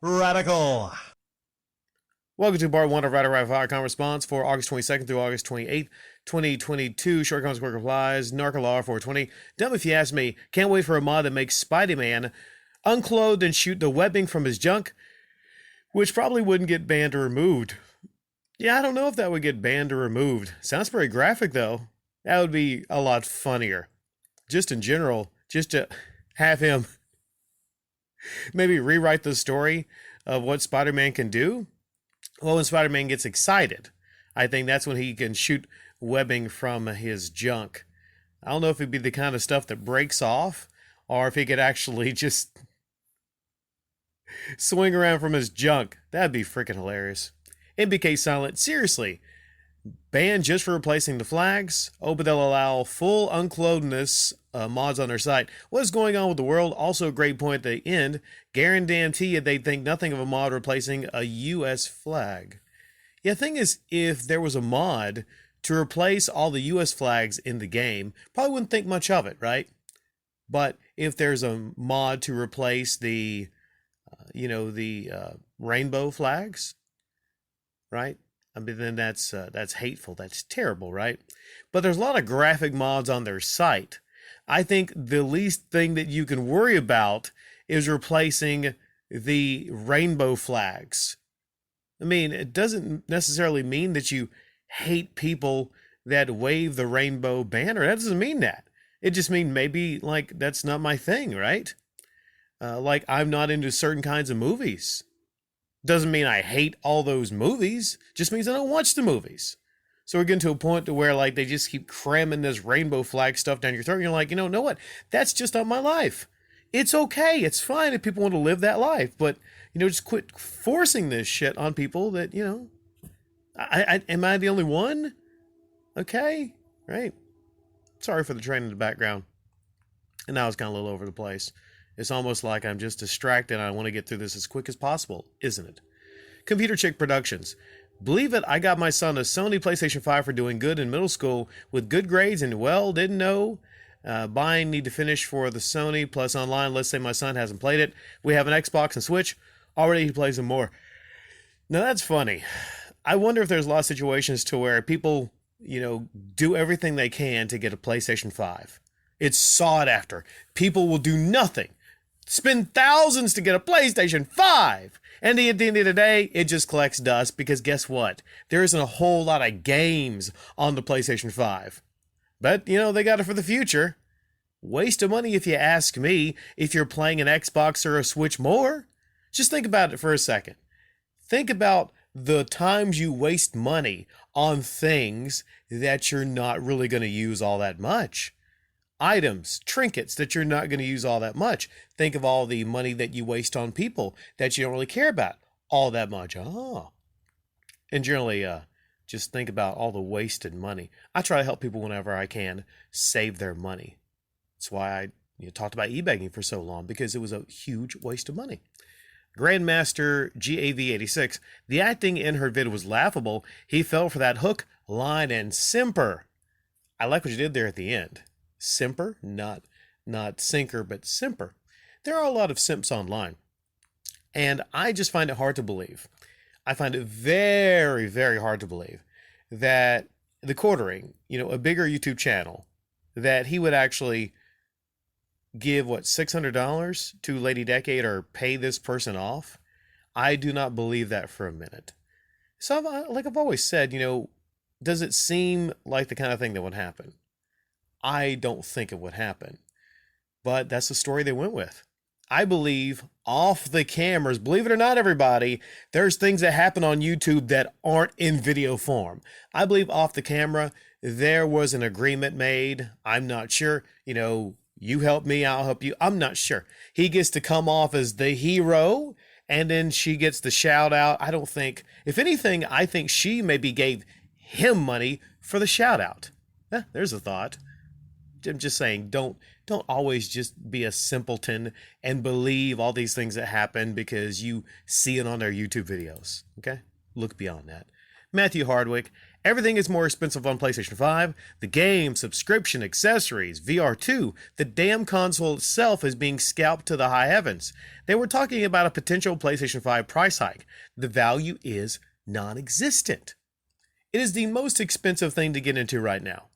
Radical. Welcome to part one of Radical Firecon response for August 22nd through August 28th, 2022. Short comments, quick replies. Narcolar 420. Dumb if you ask me. Can't wait for a mod that makes Spider-Man unclothed and shoot the webbing from his junk, which probably wouldn't get banned or removed. Yeah, I don't know if that would get banned or removed. Sounds pretty graphic, though. That would be a lot funnier. Just in general, just to have him maybe rewrite the story of what Spider-Man can do. Well, when Spider-Man gets excited, I think that's when he can shoot webbing from his junk. I don't know if it'd be the kind of stuff that breaks off, or if he could actually just swing around from his junk. That'd be freaking hilarious. MBK Silent, seriously, banned just for replacing the flags? Oh, but they'll allow full unclothedness mods on their site. What is going on with the world? Also a great point at the end. Guarantee you they'd think nothing of a mod replacing a U.S. flag. Yeah, the thing is, if there was a mod to replace all the U.S. flags in the game, probably wouldn't think much of it, right? But if there's a mod to replace the, rainbow flags, right? I mean, then that's hateful. That's terrible, right? But there's a lot of graphic mods on their site. I think the least thing that you can worry about is replacing the rainbow flags. I mean, it doesn't necessarily mean that you hate people that wave the rainbow banner. That doesn't mean that. It just means maybe, like, that's not my thing, right? Like, I'm not into certain kinds of movies. Doesn't mean I hate all those movies. Just means I don't watch the movies. So we're getting to a point to where, like, they just keep cramming this rainbow flag stuff down your throat. And you're like, know what? That's just not my life. It's okay. It's fine if people want to live that life. But, just quit forcing this shit on people that, am I the only one? Okay. Right. Sorry for the train in the background. And now it's kind of a little over the place. It's almost like I'm just distracted and I want to get through this as quick as possible, isn't it? Computer Chick Productions. Believe it, I got my son a Sony PlayStation 5 for doing good in middle school with good grades and, well, didn't know. Buying need to finish for the Sony plus online. Let's say my son hasn't played it. We have an Xbox and Switch. Already he plays them more. Now that's funny. I wonder if there's a lot of situations to where people, do everything they can to get a PlayStation 5. It's sought after. People will do nothing. Spend thousands to get a PlayStation 5. And at the end of the day, it just collects dust because guess what? There isn't a whole lot of games on the PlayStation 5. But, they got it for the future. Waste of money if you ask me, if you're playing an Xbox or a Switch more. Just think about it for a second. Think about the times you waste money on things that you're not really going to use all that much. Items, trinkets that you're not going to use all that much. Think of all the money that you waste on people that you don't really care about all that much. And generally, just think about all the wasted money. I try to help people whenever I can save their money. That's why I talked about e-begging for so long, because it was a huge waste of money. Grandmaster GAV86. The acting in her vid was laughable. He fell for that hook, line, and simper. I like what you did there at the end. Simper, not sinker, but simper. There are a lot of simps online, and I just find it hard to believe. I find it very, very hard to believe that the Quartering, a bigger YouTube channel, that he would actually give $600 to Lady Decade or pay this person off. I do not believe that for a minute. So, like I've always said, does it seem like the kind of thing that would happen? I don't think it would happen. But that's the story they went with. I believe off the cameras, believe it or not, everybody, there's things that happen on YouTube that aren't in video form. I believe off the camera, there was an agreement made. I'm not sure. You help me, I'll help you. I'm not sure. He gets to come off as the hero, and then she gets the shout out. I don't think, if anything, I think she maybe gave him money for the shout out. There's a thought. I'm just saying, don't always just be a simpleton and believe all these things that happen because you see it on their YouTube videos. Okay? Look beyond that. Matthew Hardwick. Everything is more expensive on PlayStation 5. The game, subscription, accessories, VR2, the damn console itself is being scalped to the high heavens. They were talking about a potential PlayStation 5 price hike. The value is non existent. It is the most expensive thing to get into right now.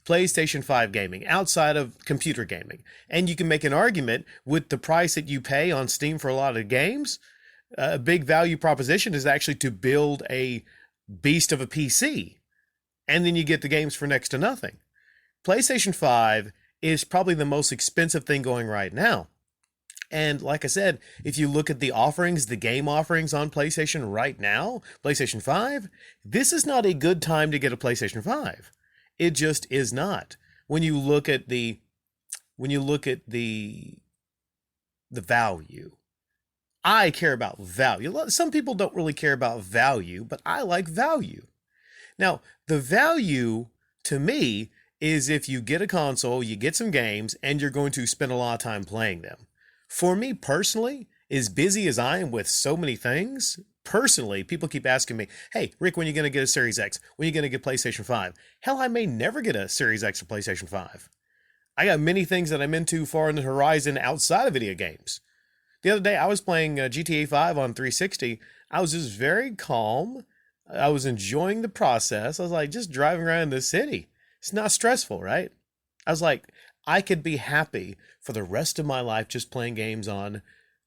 PlayStation 5 gaming outside of computer gaming. And you can make an argument with the price that you pay on Steam for a lot of games. A big value proposition is actually to build a beast of a PC, and then you get the games for next to nothing. PlayStation 5 is probably the most expensive thing going right now. And like I said, if you look at the offerings, the game offerings on PlayStation right now, PlayStation 5, this is not a good time to get a PlayStation 5. It just is not. When you look at the value. I care about value. Some people don't really care about value, but I like value. Now, the value to me is if you get a console, you get some games, and you're going to spend a lot of time playing them. For me personally, as busy as I am with so many things, personally, people keep asking me, hey, Rick, when are you going to get a Series X? When are you going to get PlayStation 5? Hell, I may never get a Series X or PlayStation 5. I got many things that I'm into far in the horizon outside of video games. The other day, I was playing GTA 5 on 360. I was just very calm. I was enjoying the process. I was like, just driving around the city. It's not stressful, right? I was like, I could be happy for the rest of my life just playing games on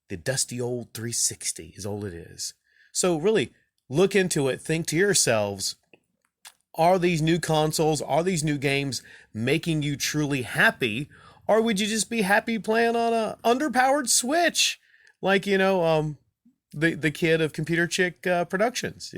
the dusty old 360 is all it is. So really, look into it. Think to yourselves, are these new consoles, are these new games making you truly happy? Or would you just be happy playing on a underpowered Switch? Like, the kid of Computer Chick Productions,